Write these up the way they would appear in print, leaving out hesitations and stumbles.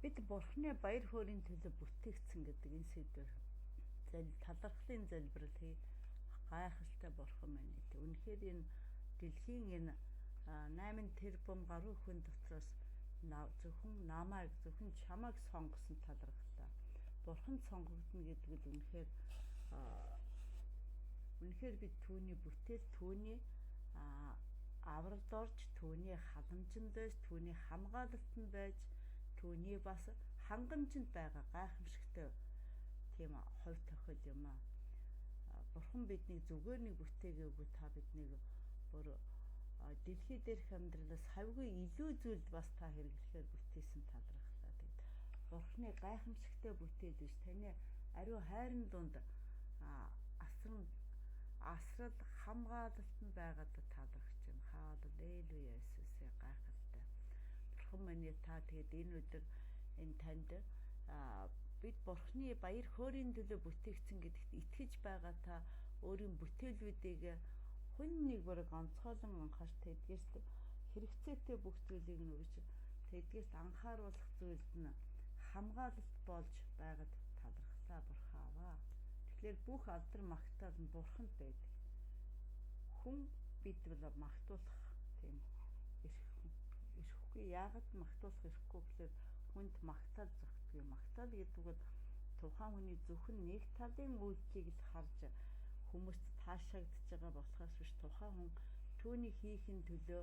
Бид Бурхны баяр хөөрийн төлөө бүтээгдсэн гэдэг энэ сэдвээр талархлын залбирал гайхалтай Бурхан маань. Үнэхээр энэ дэлхийн энэ 8 тэрбум гаруй хүн дотроос зөвхөн намайг зөвхөн чамайг сонгосон талархлаа. Бурхан сонгогдно гэдэг нь үнэхээр бид түүний бүтээл, түүний авралд орж, түүний халамжинд байж, түүний хамгаалалтанд байж, түүний бас хангамжинд байгаа гайхамшигтай тийм хувь тохиол юм аа. Бурхан биднийг зүгээр нэг бүтээгээгүй, та биднийг бүр дэлхий дээрх амьдралаас хавьгүй илүү зүйлд бас та хэрэглэхээр бүтээсэн талархлаа. Тэгэд Бурханы гайхамшигтай бүтээл биш, таны ариун хайрын дунд асрал хамгаалалтанд байгаад талархаж байна. Халелуя Иесусээ гайхалтай. Бурхан минь та тэгэд энэ өдөр энэ танд бид Бурханы баяр хөөрийн төлөө бүтээгдсэн гэдэгт итгэж байгаа та өөрийн бүтээлүүдийг хүн нэг бүрэг онцгойлон анхаарч тэдгээс хэрэгцээтэй бүх зүйлийг нүгэж тэдгээс анхааруулах зүйлд нь хамгаалалт болж байгаад талархлаа Бурхааваа. Тэгэхээр бүх алдар магтаал нь Бурханд байдаг. Хүн бид бол магтуулах тийм ирэхгүй. Яагаад магтуулах ирэхгүй гэхээр хүнд магтаал зогтгүй. Магтаал гэдэг нь тухайн хүний зөвхөн нэг талын үйлдэлийг л харж хүмүүст таашаагдж байгаа болохоос биш, тухайн хүн түүний хийхин төлөө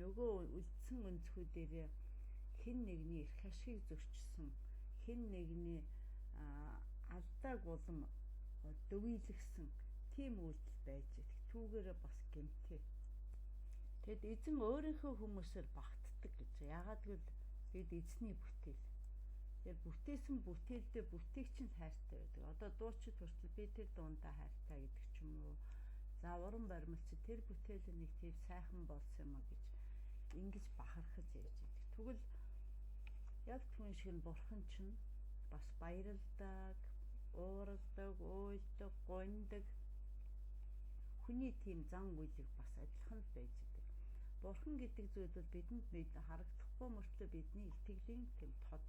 нөгөө үлдсэн өнцгүүдээр хэн нэгний эрх ашиг зөрчсөн, хэн нэгний алдааг улам дөвийлгсэн тийм үйлдэл байж идэх. Түүгээрээ бас гэмтээ. Тэгэд эзэн өөрийнхөө хүмүүсээр багтдаг гэж. Яагаад гэвэл бид эзний бүтээл. Тэгэхээр бүтээсэн бүтээлдээ бүтээгчэнд хайртай байдаг. Одоо дуучид хүртэл би тэр дундаа хайртай гэдэг ч юм уу. За уран баримлч тэр бүтээлээ нэг тийм сайхан болсон юм а гэж ингэж бахархаж яаж идэг. Тэгвэл яг түн шиг нь Бурхан чинь бас баярлдаг, уурладаг, уйлдаг, гондог хүний тийм зан үйлийг бас адилхан байж идэг. Бурхан гэдэг зүйл бол бидэнд харагдахгүй мөртлөө бидний итгэлийн тийм тод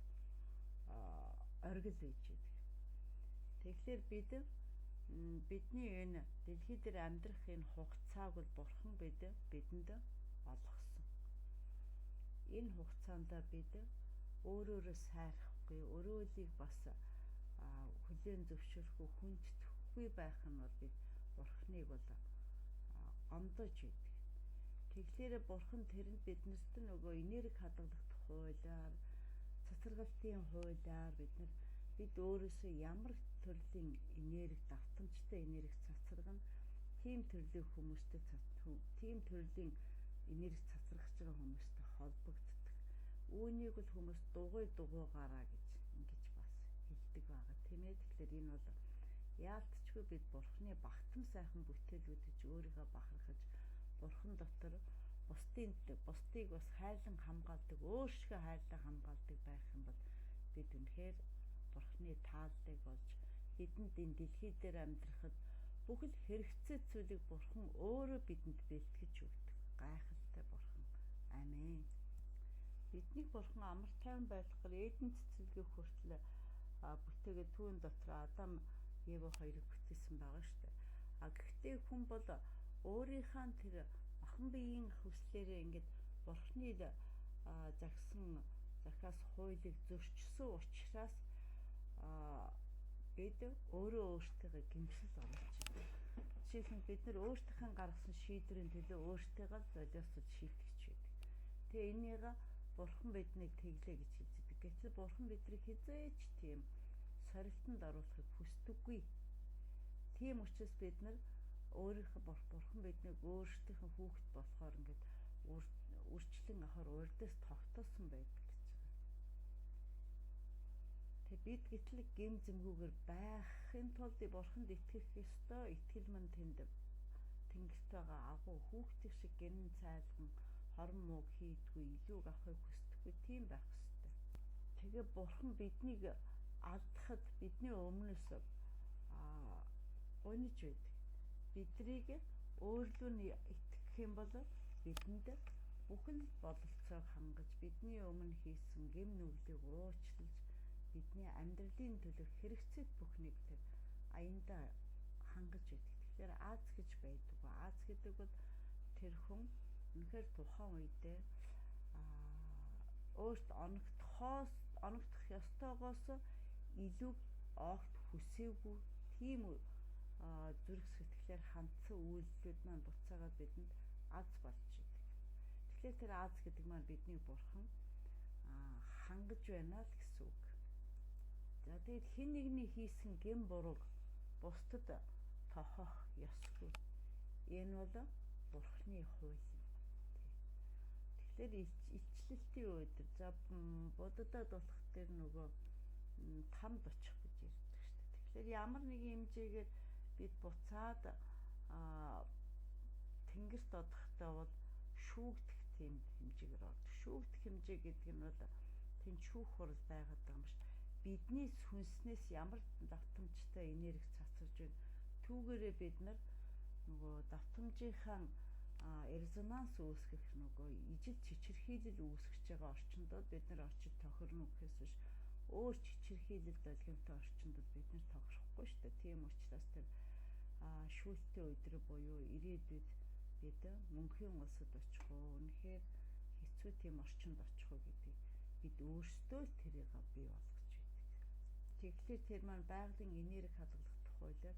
оргил байж идэг. Тэгэхээр бидний энэ дэлхий дээр амьдрах энэ хугацааг бол Бурхан бидэнд олгосон. Энэ хугацаанд бид өөрөөрөө сайрахгүй, өрөөлийг бас хүлээн зөвшөөрөхгүй, хүндэтгэхгүй байх нь бол бид Бурханыг бол ондож идэг. Тэгэхээр Бурхан тэрэнд биднэрт нөгөө энерги хадгалах хуулиар, цацрагалтын хуулиар бид өөрөөсөө ямар төрлийн энерги, давтамжтай энерги цацрагна, тийм төрлийн хүмүүстэй тийм төрлийн энерги цацрагч байгаа хүмүүстэй холбогддог. Үүнийг бол хүмүүс дугуйгаараа гэж ингэж бас хэлдэг байгаа тийм ээ. Тэгэхээр энэ бол яалтчгүй бид Бурханы багтан сайхан бүтээлүүд гэж өөрийгөө бахархаж, Бурхан дотор бусдыг бас хайрлан хамгаалдаг, өөрсгөө хайрлан хамгаалдаг байх юм бол бид үнэхээр Бурханы тааллыг олж бидэнд энэ дэлхий дээр амьдрахад бүхэл хэрэгцээ зүйлийг Бурхан өөрөө бидэнд бэлтгэж өгдөг. Гайхалтай Бурхан. Амен. Бидний Бурхан амар тайван байлгахаар Эден цэцэрлэгийн хүртэл бүтээгээ түүн дотор Адам, Ева хоёрыг бүтээсэн байгаа шүү дээ. Гэхдээ хүн бол өөрийнхөө тэр махан биеийн хүслээрээ ингээд Бурханы захиас хуулийг зөрчсөн учраас бид өөрөө өөртөө гэмшил оруулж байна. Жишээлбэл бид нар өөртөө гаргасан шийдвэрийн төлөө өөртөө золиосож шийтгэж байдаг. Тэгээ энийг Бурхан биднийг тэглээ гэж хэлдэг. Гэтэл Бурхан биднийг хизээч тийм сорилтонд оруулахыг хүсдэггүй. Тийм учраас бид нар өөрийнхөө Бурхан биднийг өөрсдийнхөө хүүхэд болохоор ингээд үрчлэн авахар урдаас тогтоосон байдаг гэж байгаа. Тэгээ бид гэтэл гэм зэмгүүгээр байхын тулд Бурханд итгэх ёстой. Итгэл мань тэнгэрт байгаа агуу хүүхдийн шиг гэнэн цайлган хорон мууг хийдгүй, илүүг авахыг хүсдэггүй, тийм байх ёстой. Тэгээ Бурхан биднийг алдахад бидний өмнөөс униж байдаг. Бидрийг өөрлөө нь итгэх юм бол бидэнд бүхэл бололцоог хангаж бидний өмнө хийсэн гэм нүглийг уучлаж бидний амьдралын төлөө хэрэгцээд бүхнийг тэр аяндаа хангаж идэг. Тэгэхээр Аз гэж байдаг. Аз гэдэг бол тэр хүн үнэхээр тухайн үедээ өөрт оногдох ёстойгоос илүү огт хүсээгүй тийм зүрх сэтгэлээр хандсан үйлдэлүүд маань буцаагаад бидэнд аз болж идэг. Тэгэхээр тэр аз гэдэг маань бидний бурхан хангаж байна л гэсэн үг. За тэгээд хэн нэгний хийсэн гэм бурууг бусдад тохиох ёсгүй. Энэ бол бурханы хууль юм. Тэгэхээр илчлэлтийн үед за будадад болох тэр нөгөө тамд очих гэж ярьдаг шүү дээ. Тэгэхээр ямар нэгэн хэмжээгээр бид буцаад тэнгэрт одохдоо бол шүүгдэх тийм хэмжээгээр ордог. Шүүгдэх хэмжээ гэдэг нь бол тэнд шүүх хурал байгаад байгаа юм биш. Бидний сүнснээс ямар давтамжтай энерги цацарж байна. Түүгээрээ бид нар нөгөө давтамжийнхаа резонанс үүсгэх нөгөө ижил чичирхийлэл үүсгэж байгаа орчиндод бид нар очиж тохирно гэхээс биш өөр чичирхийлэл долгионтой орчиндод бид нар тохирохгүй шүү дээ. Тийм учраас тэр шүүлтийн өдрөө буюу ирээдүйд бид мөнхийн улсад очих уу үнэхээр хэцүү тийм орчинд очих уу гэдгийг бид өөрсдөө л тэрийг бий болгож байдаг. Тэгэхээр тэр маань байгалийн энерги хадгалах тухайлаар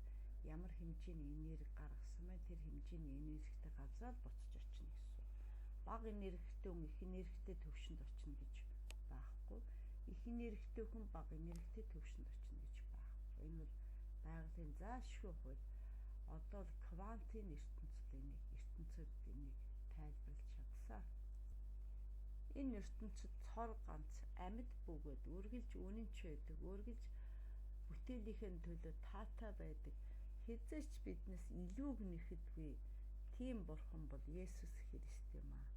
ямар хэмжээний энерги гаргасан байна тэр хэмжээний энергитэй газраа буцаж очно гэсэн. Бага энергитэй хүн их энергитэй төвшөнд очно гэж байхгүй. Их энергитэй хүн бага энергитэй төвшөнд очно гэж байхгүй. Энэ бол байгалийн заашгүй хууль. Одоо квантын ертөнцид энийг тайлбарлаж чадсан. Энэ ертөнцид цор ганц амьд бөгөөд үргэлж үнэнч байдаг, үргэлж бүтээлийнхэн төлөө таатай байдаг. Хэзээч биднес илүүг нэхэдгүй тийм бурхан бол Есүс Христ юм аа.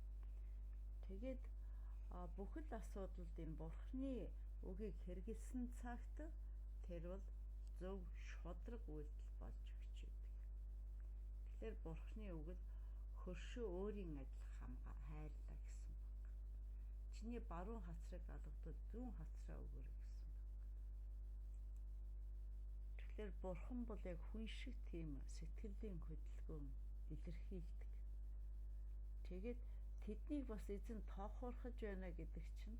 Тэгээд бүхэл асуудалд энэ бурханы үгийг хэрэгэлсэн цагт тэр бол зөв шудраг үйлдэл болж өгч байдаг. Тэгэхээр бурханы үг л хөршөө өөрийн ажил хайрлаа гэсэн баг. Чиний баруун хацрыг алгадвал зүүн хацраа өгөөрэй гэсэн баг. Тэгэхээр бурхан бол яг хүн шиг тийм сэтгэлийн хөдөлгөөн илэрхийлдэг. Тэгээд тэднийг бас эзэн тоохорхож байна гэдэг чинь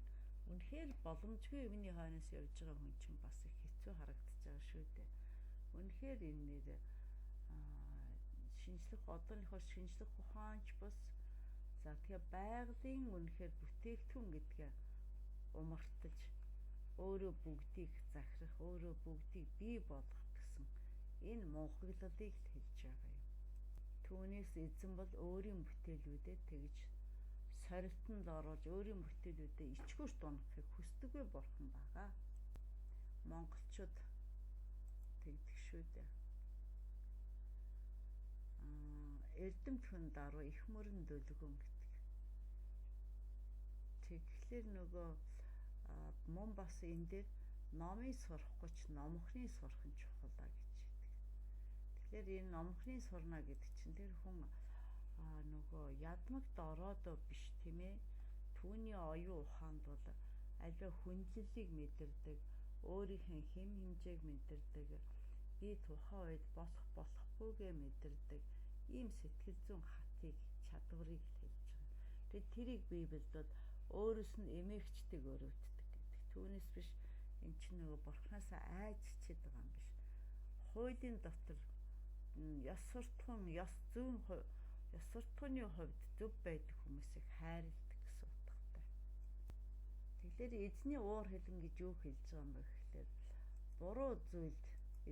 үнэхээр боломжгүй юмны хойноос явж байгаа хүн чинь бас их хэцүү харагдаж байгаа шүү дээ. Үнэхээр энэ нэр шинжлэх одооныхоо шинжлэх ухаанч бас за тэгээ байгалийн үнэхээр бүтээгдэхүүн гэдгээ умартаж өөрөө бүгдийг захирах, өөрөө бүгдийг бий болгох гэсэн энэ мунхаглалыг л хэлж байгаа юм. Түүнээс эзэн бол өөрийн бүтээлүүдэд тэгж сорилтонд оруулж өөрийн бүтээлүүдэд ичгүүрт унахыг хүсдэггүй бурхан байгаа. Монголчууд тэгдэг шүү дээ. Эрдэмт хүн даруй их мөрөн дөлгөн гэдэг. Тэгэхээр нөгөө мөн бас энэ дээр номыг сурахгүй ч номхны сурах нь чухалаа гэж хэлдэг. Тэгэхээр энэ номхны сурна гэдэг чинь тэр хүн нөгөө ядмагт ороод биш тийм ээ. Түүний оюун ухаанд бол аливаа хүндлэлийг мэдэрдэг, өөрийнхөө хэм хэмжээг мэдэрдэг, би тухайн үед болохгүйгээ мэдэрдэг. Ийм сэтгэл зүйн хатыг чадварыг л хэлж байгаа. Тэгээд тэрийг Библиэд өөрөөс нь эмээгчдэг өрөвддөг гэдэг. Түүнээс биш эн чинь нөгөө бурхнаасаа айж чичээд байгаа юм биш. Хуулийн дотор ёс суртахууны хувьд зөв байдаг хүмүүсийг хайрладаг гэсэн утгатай. Тэгэхээр эзний уур хилэн гэж юу хэлж байгаа юм бэ гэхээр буруу зүйлд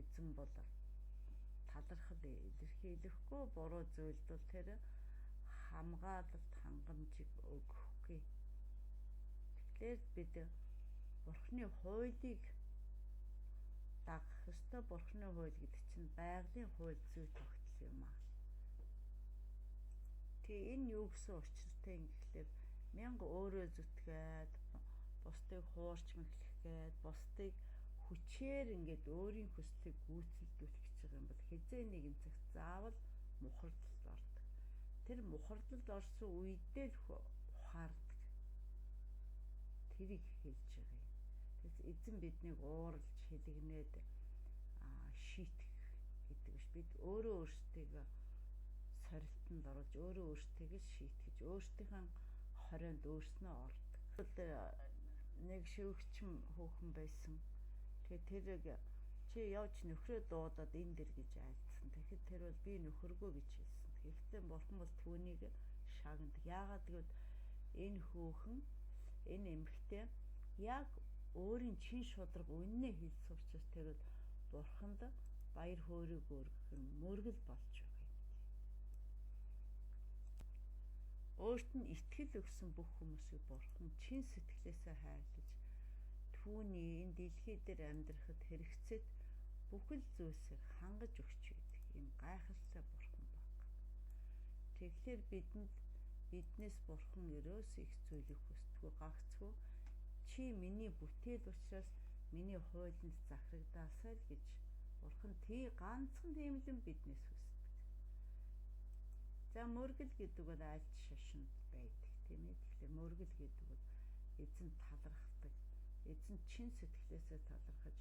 эзэн бол талархал илэрхийлэхгүй, буруу зүйлд бол тэр хамгаалалт хангамжийг өгөхгүй. Тэгэхээр бид бурхны хуулийг дагах ёстой. Бурхны хууль гэдэг чинь байгалийн хууль зүй тогтол юм аа. Тэгээ энэ юу гэсэн учиртай юм гэхлээр мянга өөрөө зүтгээд бусдыг хуурч мэхлэхгээд бусдыг хүчээр ингээд өөрийн хүслийг гүйцэлдүүлэх гэж байгаа юм бол хизээ нэгэн цагт заавал мухардалд ордог. Тэр мухардалд орсон үедээ л ухаардаг. Тэрийг хэлж байгаа юм. Тэгээс эзэн биднийг ууралж хэлэгнээд шийтгэх гэдэг биш. Бид өөрөө өөрсдийгөө сорилтонд оруулж өөрөө өөртөө шийтгэж өөртөөхөө хорионд өөрснөө ордог. Нэг шивгчм хүүхэн байсан. Тэгээд тэрийг чи явж нөхрөө дуудаад энэ дэр гэж айлцсан. Тэгэхэд тэр бол би нөхөргөө гэж хэлсэн. Гэхдээ бурхан бол түүнийг шагнад. Яагаад гэвэл энэ хүүхэн энэ эмэгтэй яг өөрийн чин шударга үннээ хэлсэн учраас тэр бол бурханд баяр хөөргийг өргөх нь мөргөл болж байгаа юм. Өөрт нь итгэл өгсөн бүх хүмүүсийг бурхан чин сэтгэлээсээ хайрлаж түүний энэ дэлхий дээр амьдрахад хэрэгцээд бүхэл зүйлсийг хангаж өгч байдаг юм гайхалтай бурхан баг. Тэгэхээр биднээс бурхан өрөөс их зүйлийг хүсдэггүй гагцгүй чи миний бүтээл учраас миний хуулинд захирагдаасай л гэж бурхан ганцхан тиймлэн биднээс хүсдэг. За мөргөл гэдэг бол альт шашинд байдаг тийм ээ. Тэгэхээр мөргөл гэдэг бол эзэн талархдаг. Эзэн чин сэтгэлээсээ талархаж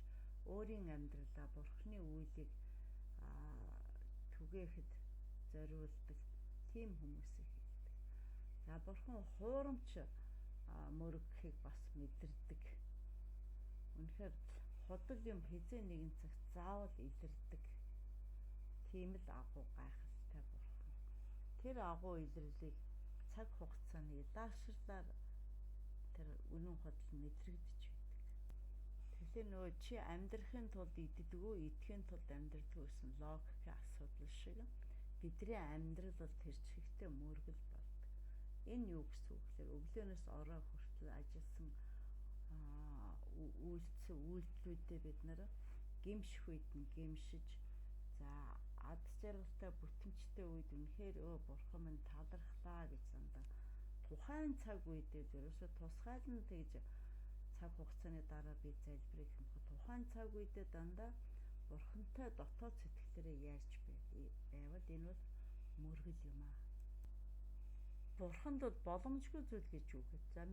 өөрийн амьдралаа бурханы үйлийг түгээхэд зориулдаг тийм хүмүүсийг хэлдэг. За бурхан хуурамч мөргөхийг бас мэдэрдэг. Үнэхээр худал юм хизээ нэгэн цагт заавал илэрдэг. Тийм л агуу гайхалтай бурхан. Тэр агуу илэрлийг цаг хугацааны даашрлаар тэр үнэн худал мэдрэгдэж байдаг. Тэгэхээр нөгөө чи амьдрахын тулд иддэггүй, идэхин тулд амьдрдаггүй гэсэн логикийн асуудал шиг бидний амьдрал бол тэр чигтээ мөргөл болдог. Энэ юу гэсэн үг вэ? Өглөөнөөс орой хүртэл ажилласан үйлцэн үйлдэлүүдээ бид нар гимших үед нь гимшиж за ад жаргалтай бүтэмжтэй үед үнэхээр бурхан минь талархлаа гэж зандаа тухайн цаг үедээ ерөөсө тусгайлан тэгж цаг хугацааны дараа би залбирыг хэмхэ тухайн цаг үедээ дандаа бурхантай дотоод сэтгэлээрээ ярьж байвал энэ бол мөргөл юм аа. Бурханд бол боломжгүй зүйл гэж үгэж. За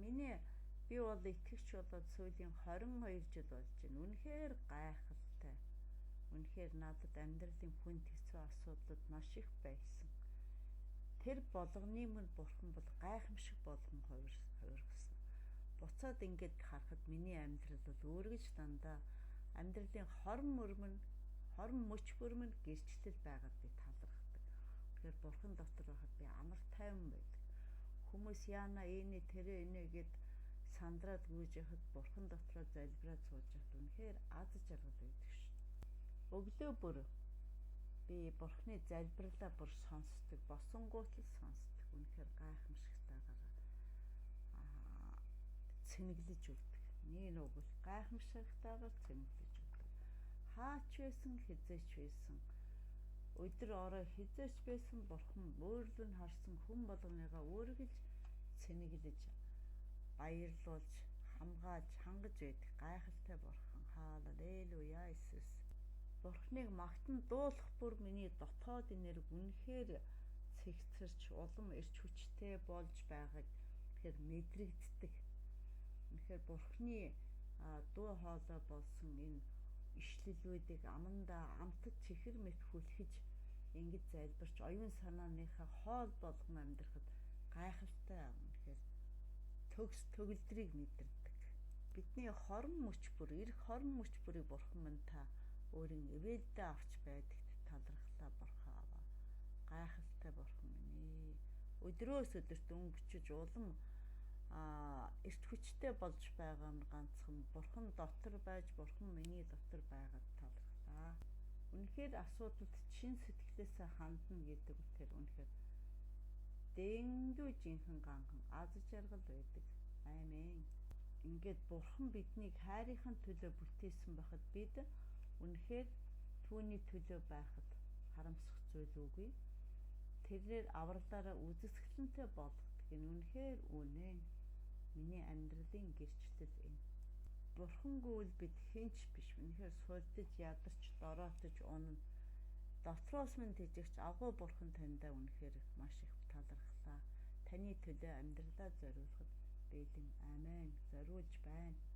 би бол итгэгч болоод сүүлийн 22 жил болж байна. Үнэхээр гайхалтай. Үнэхээр надад амьдралын хүнд хэцүү асуудлууд маш их байсан. Тэр болгоны мөн бурхан бол гайхамшиг болгон хувиргасан. Буцаад ингэж харахад миний амьдрал бол өөргөж дандаа амьдралын хорон мөч бүрмэн гэрчлэл байгаад би талархдаг. Тэгэхээр бурхан дотор байхад би амар тайван байдаг. Хүмүүс яана энэ тэрэ инэ гэд сандраад гүйж яхад бурхан дотроо залбираад сууж яхад үнэхээр аз жаргал байдаг шүү. Өглөө бүр би бурханы залбирлаа бүр сонсдог, босонгуутал сонсдог. Үнэхээр гайхамшигтайгаар цэнэглэж үлдэх. Нэг бол гайхамшигтайгаар цэнэглэж үлдэх. Хаач байсан хизээч байсан. Өдөр орой хизээч байсан бурхан өөрлөн харсан хүн болгоныгаа үргэлж цэнэглэж баярлуулж хамгаалж хангаж байдаг гайхалтай бурхан. Халелуя Иесус. Бурханыг магтан дуулах бүр миний дотоод энерги үнэхээр цэгцэрч улам эрч хүчтэй болж байгааг тэгэхээр мэдрэгддэг. Үнэхээр бурханы дуу хоолой болсон энэ ишлэлүүдийг амандаа амтд чихэр мэт хүлхэж ингэж залбирч оюун санааныхаа хоол болгон амьдрахад гайхалтай үнэхээр төгөлдрийг мэдэрдэг. Бидний хорон мөч бүр эрх хорон мөч бүрийг бурхан минь та өөрийн ивэлдээ авч байдагт талархлаа бурхан аваа. Гайхалтай бурхан минь. Өдрөөс өдөрт өнгөчөж улам эрт хүчтэй болж байгаа нь ганцхан бурхан дотор байж бурхан миний дотор байгаад талархлаа. Үнэхээр асуудалд чин сэтгэлээсээ хандна гэдэг үгээр үнэхээр дэндүү жинхэнэ ганхан аз жаргал байдаг. Амен. Ингээд бурхан биднийг хайрынхын төлөө бүтээсэн байхад бид үнэхээр түүний төлөө байхад харамсах зүйл үгүй. Тэрээр авралаараа үзэсгэлэнтэй болгодог. Энэ үнэхээр үнэн. Миний амьдралын гэрчлэл энэ. Бурхангүй л бид хинч биш. Үнэхээр сулдаж ядарч дороотож унана. Дотроос минь тэжигч агуу бурхан таньдаа үнэхээр маш их талархлаа. таны төлөө амьдралаа зориулахад бэлэн. Амен. Зориулж байна.